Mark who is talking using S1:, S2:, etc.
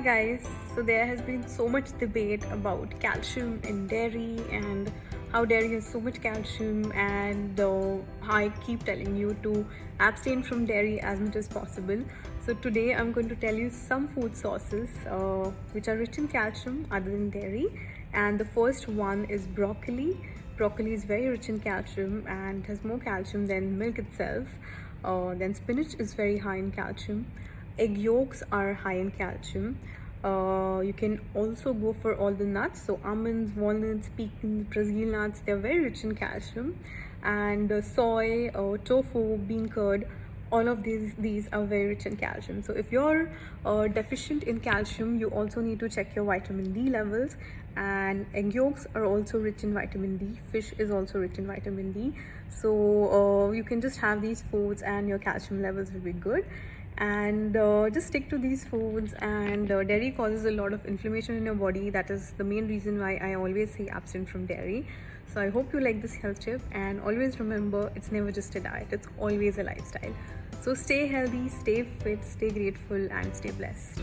S1: guys, so there has been so much debate about calcium in dairy and how dairy has so much calcium, and I keep telling you to abstain from dairy as much as possible. So today I'm going to tell you some food sources which are rich in calcium other than dairy, and the first one is broccoli. Broccoli is very rich in calcium and has more calcium than milk itself. Then spinach is very high in calcium. Egg yolks are high in calcium. You can also go for all the nuts, so almonds, walnuts, pecans, Brazil nuts, they're very rich in calcium. And soy, tofu, bean curd, all of these are very rich in calcium. So if you're deficient in calcium, you also need to check your vitamin D levels. And egg yolks are also rich in vitamin D. Fish is also rich in vitamin D. So you can just have these foods and your calcium levels will be good. And just stick to these foods. And dairy causes a lot of inflammation in your body. That is the main reason why I always say abstain from dairy. So I hope you like this health tip, and always remember, it's never just a diet, it's always a lifestyle. So stay healthy, stay fit, stay grateful, and stay blessed.